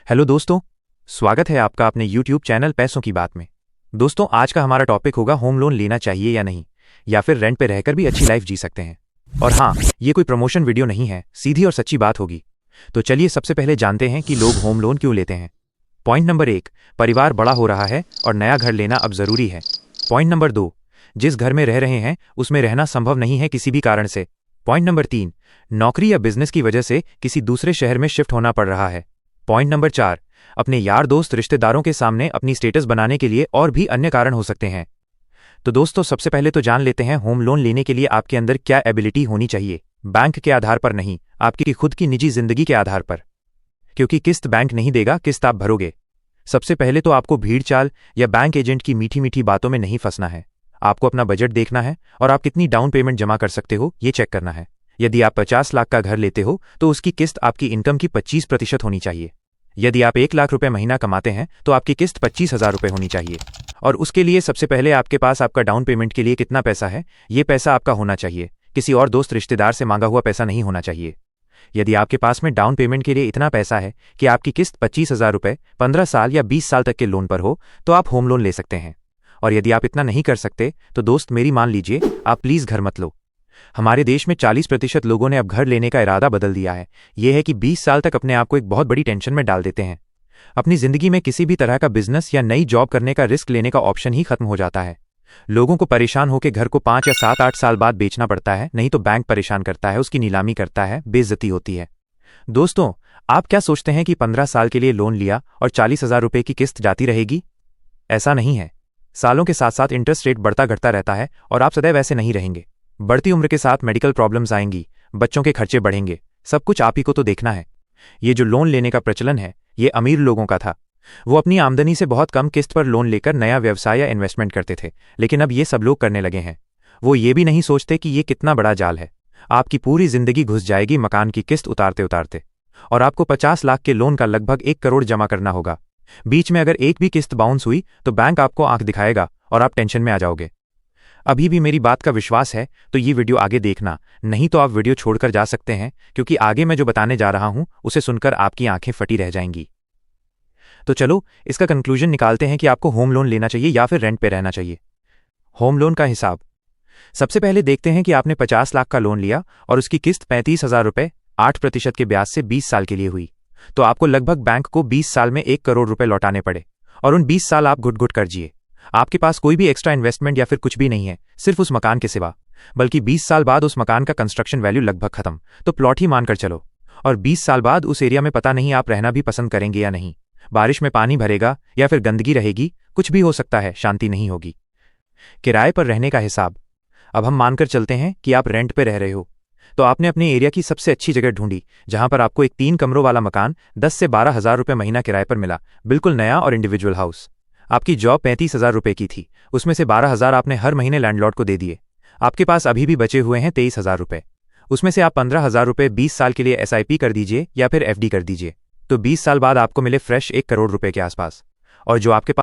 Hello दोस्तों, स्वागत है आपका अपने YouTube चैनल पैसों की बात में। दोस्तों, आज का हमारा टॉपिक होगा होम लोन लेना चाहिए या नहीं, या फिर रेंट पे रहकर भी अच्छी लाइफ जी सकते हैं। और हाँ, ये कोई प्रमोशन वीडियो नहीं है, सीधी और सच्ची बात होगी। तो चलिए सबसे पहले जानते हैं कि लोग होम लोन क्यों लेते हैं। पॉइंट नंबर 1, परिवार बड़ा हो रहा है और नया घर लेना अब जरूरी है। पॉइंट नंबर 2, जिस घर में रह रहे हैं उसमें रहना संभव नहीं है किसी भी कारण से। पॉइंट नंबर 3, नौकरी या बिजनेस की वजह से किसी दूसरे शहर में शिफ्ट होना पड़ रहा है। पॉइंट नंबर 4, अपने यार दोस्त रिश्तेदारों के सामने अपनी स्टेटस बनाने के लिए और भी अन्य कारण हो सकते हैं। तो दोस्तों, सबसे पहले तो जान लेते हैं होम लोन लेने के लिए आपके अंदर क्या एबिलिटी होनी चाहिए। बैंक के आधार पर नहीं, आपकी खुद की निजी जिंदगी के आधार पर, क्योंकि किस्त बैंक नहीं देगा, किस्त आप भरोगे। सबसे पहले तो आपको भीड़ चाल या बैंक एजेंट की मीठी मीठी बातों में नहीं फंसना है। आपको अपना बजट देखना है और आप कितनी डाउन पेमेंट जमा कर सकते हो ये चेक करना है। यदि आप 50 लाख का घर लेते हो तो उसकी किस्त आपकी इनकम की 25% होनी चाहिए। यदि आप 1 लाख रुपए महीना कमाते हैं तो आपकी किस्त 25,000 रुपए होनी चाहिए। और उसके लिए सबसे पहले आपके पास आपका डाउन पेमेंट के लिए कितना पैसा है, ये पैसा आपका होना चाहिए, किसी और दोस्त रिश्तेदार से मांगा हुआ पैसा नहीं होना चाहिए। यदि आपके पास में डाउन पेमेंट के लिए इतना पैसा है कि आपकी किस्त 25,000 रुपए 15 साल या 20 साल तक के लोन पर हो, तो आप होम लोन ले सकते हैं। और यदि आप इतना नहीं कर सकते तो दोस्त मेरी मान लीजिए, आप प्लीज घर मत लो। हमारे देश में 40% लोगों ने अब घर लेने का इरादा बदल दिया है। यह है कि 20 साल तक अपने आप को एक बहुत बड़ी टेंशन में डाल देते हैं। अपनी जिंदगी में किसी भी तरह का बिजनेस या नई जॉब करने का रिस्क लेने का ऑप्शन ही खत्म हो जाता है। लोगों को परेशान होकर घर को 5 या 7-8 साल बाद बेचना पड़ता है, नहीं तो बैंक परेशान करता है, उसकी नीलामी करता है, बेइज्जती होती है। दोस्तों, आप क्या सोचते हैं कि 15 साल के लिए लोन लिया और 40,000 रुपए की किस्त जाती रहेगी? ऐसा नहीं है। सालों के साथ साथ इंटरेस्ट रेट बढ़ता घटता रहता है और आप सदैव ऐसे नहीं रहेंगे। बढ़ती उम्र के साथ मेडिकल प्रॉब्लम्स आएंगी, बच्चों के खर्चे बढ़ेंगे, सब कुछ आप ही को तो देखना है। ये जो लोन लेने का प्रचलन है, ये अमीर लोगों का था। वो अपनी आमदनी से बहुत कम किस्त पर लोन लेकर नया व्यवसाय या इन्वेस्टमेंट करते थे, लेकिन अब ये सब लोग करने लगे हैं। वो ये भी नहीं सोचते कि ये कितना बड़ा जाल है। आपकी पूरी जिंदगी घुस जाएगी मकान की किस्त उतारते उतारते, और आपको 50 लाख के लोन का लगभग 1 करोड़ जमा करना होगा। बीच में अगर एक भी किस्त बाउंस हुई तो बैंक आपको आंख दिखाएगा और आप टेंशन में आ जाओगे। अभी भी मेरी बात का विश्वास है तो ये वीडियो आगे देखना, नहीं तो आप वीडियो छोड़कर जा सकते हैं, क्योंकि आगे मैं जो बताने जा रहा हूं उसे सुनकर आपकी आंखें फटी रह जाएंगी। तो चलो इसका कंक्लूजन निकालते हैं कि आपको होम लोन लेना चाहिए या फिर रेंट पे रहना चाहिए। होम लोन का हिसाब सबसे पहले देखते हैं कि आपने 50 लाख का लोन लिया और उसकी किस्त 35,000 रुपए 8% के ब्याज से 20 साल के लिए हुई, तो आपको लगभग बैंक को 20 साल में 1 करोड़ रुपए लौटाने पड़े। और उन 20 साल आप घुट घुट कर जिए। आपके पास कोई भी एक्स्ट्रा इन्वेस्टमेंट या फिर कुछ भी नहीं है, सिर्फ उस मकान के सिवा। बल्कि 20 साल बाद उस मकान का कंस्ट्रक्शन वैल्यू लगभग खत्म, तो प्लॉट ही मानकर चलो। और 20 साल बाद उस एरिया में पता नहीं आप रहना भी पसंद करेंगे या नहीं। बारिश में पानी भरेगा या फिर गंदगी रहेगी, कुछ भी हो सकता है, शांति नहीं होगी। किराए पर रहने का हिसाब अब हम मानकर चलते हैं कि आप रेंट पे रह रहे हो, तो आपने अपने एरिया की सबसे अच्छी जगह ढूंढी, जहां पर आपको एक 3 कमरों वाला मकान 10 से 12,000 रुपए महीना किराए पर मिला, बिल्कुल नया और इंडिविजुअल हाउस। आपकी जॉब 35,000 रुपए की थी, उसमें से 12,000 आपने हर महीने लैंडलॉर्ड को दे दिए। आपके पास अभी भी बचे हुए हैं 23,000 रुपए। उसमें से आप 15,000 रुपए 20 साल के लिए SIP कर दीजिए या फिर FD कर दीजिए, तो 20 साल बाद आपको मिले फ्रेश 1 करोड़ रुपए के आसपास। और जो आपके